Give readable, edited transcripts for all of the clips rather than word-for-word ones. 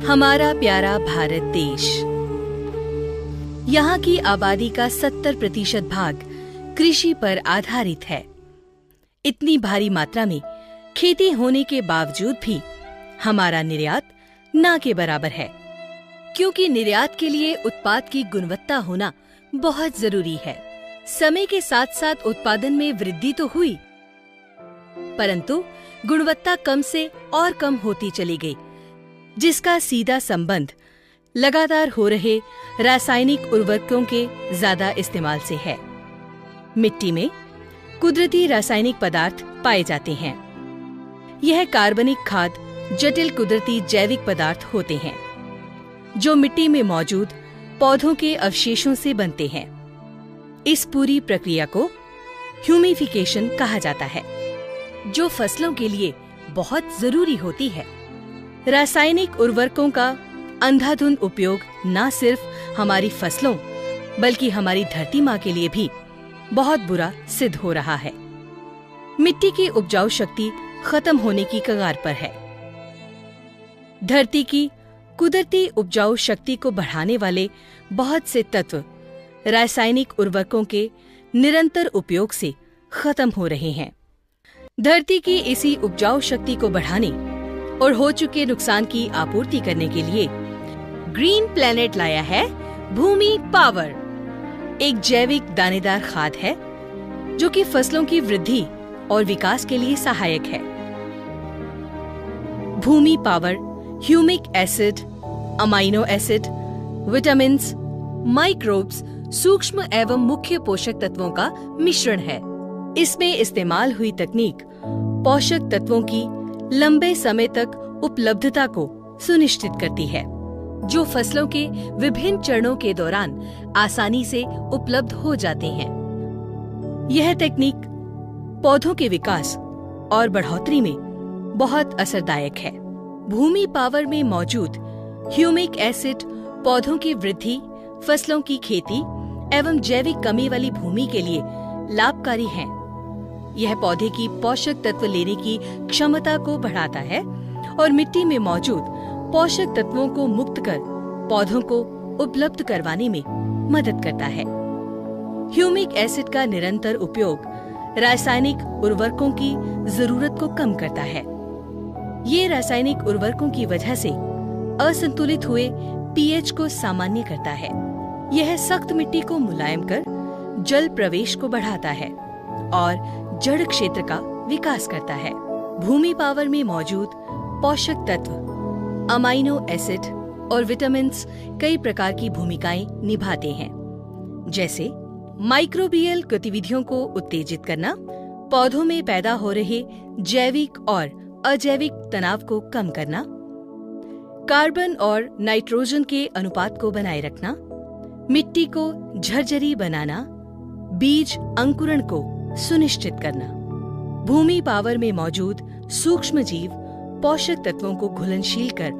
हमारा प्यारा भारत देश, यहाँ की आबादी का 70% भाग कृषि पर आधारित है। इतनी भारी मात्रा में खेती होने के बावजूद भी हमारा निर्यात ना के बराबर है, क्योंकि निर्यात के लिए उत्पाद की गुणवत्ता होना बहुत जरूरी है। समय के साथ साथ उत्पादन में वृद्धि तो हुई, परंतु गुणवत्ता कम से और कम होती चली गई, जिसका सीधा संबंध लगातार हो रहे रासायनिक उर्वरकों के ज्यादा इस्तेमाल से है। मिट्टी में कुदरती रासायनिक पदार्थ पाए जाते हैं। यह कार्बनिक खाद जटिल कुदरती जैविक पदार्थ होते हैं, जो मिट्टी में मौजूद पौधों के अवशेषों से बनते हैं। इस पूरी प्रक्रिया को ह्यूमिफिकेशन कहा जाता है, जो फसलों के लिए बहुत जरूरी होती है। रासायनिक उर्वरकों का अंधाधुंध उपयोग न सिर्फ हमारी फसलों बल्कि हमारी धरती माँ के लिए भी बहुत बुरा सिद्ध हो रहा है। मिट्टी की उपजाऊ शक्ति खत्म होने की कगार पर है। धरती की कुदरती उपजाऊ शक्ति को बढ़ाने वाले बहुत से तत्व रासायनिक उर्वरकों के निरंतर उपयोग से खत्म हो रहे हैं। धरती की इसी उपजाऊ शक्ति को बढ़ाने और हो चुके नुकसान की आपूर्ति करने के लिए ग्रीन प्लैनेट लाया है भूमि पावर। एक जैविक दानेदार खाद है जो कि फसलों की वृद्धि और विकास के लिए सहायक है। Bhoomi power humic acid, amino acid, vitamins, microbes, सूक्ष्म एवं मुख्य पोषक तत्वों का मिश्रण है। इसमें इस्तेमाल हुई तकनीक पोषक तत्वों की लंबे समय तक उपलब्धता को सुनिश्चित करती है, जो फसलों के विभिन्न चरणों के दौरान आसानी से उपलब्ध हो जाते हैं। यह तकनीक पौधों के विकास और बढ़ोतरी में बहुत असरदायक है। भूमि पावर में मौजूद ह्यूमिक एसिड पौधों की वृद्धि, फसलों की खेती एवं जैविक कमी वाली भूमि के लिए लाभकारी है। यह पौधे की पोषक तत्व लेने की क्षमता को बढ़ाता है और मिट्टी में मौजूद पोषक तत्वों को मुक्त कर पौधों को उपलब्ध करवाने में मदद करता है। ह्यूमिक एसिड का निरंतर उपयोग रासायनिक उर्वरकों की जरूरत को कम करता है। ये रासायनिक उर्वरकों की वजह से असंतुलित हुए पीएच को सामान्य करता है। यह सख्त मिट्टी को मुलायम कर जल प्रवेश को बढ़ाता है और जड़ क्षेत्र का विकास करता है। भूमि पावर में मौजूद पोषक तत्व, अमाइनो एसिड और विटामिन्स कई प्रकार की भूमिकाएं निभाते हैं, जैसे माइक्रोबियल गतिविधियों को उत्तेजित करना, पौधों में पैदा हो रहे जैविक और अजैविक तनाव को कम करना, कार्बन और नाइट्रोजन के अनुपात को बनाए रखना, मिट्टी को झरझरी बनाना, बीज अंकुरण को सुनिश्चित करना। भूमि पावर में मौजूद सूक्ष्म जीव पोषक तत्वों को घुलनशील कर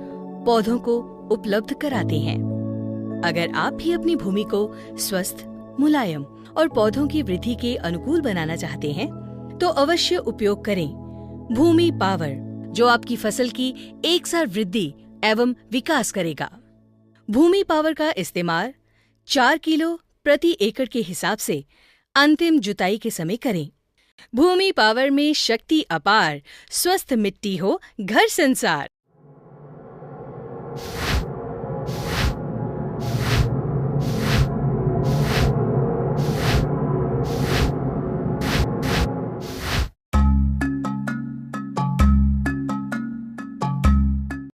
पौधों को उपलब्ध कराते हैं। अगर आप भी अपनी भूमि को स्वस्थ, मुलायम और पौधों की वृद्धि के अनुकूल बनाना चाहते हैं, तो अवश्य उपयोग करें भूमि पावर, जो आपकी फसल की एकसार वृद्धि एवं विकास करेगा। भूमि पावर का इस्तेमाल 4 किलो प्रति एकड़ के हिसाब से अंतिम जुताई के समय करें। भूमि पावर में शक्ति अपार, स्वस्थ मिट्टी हो घर संसार।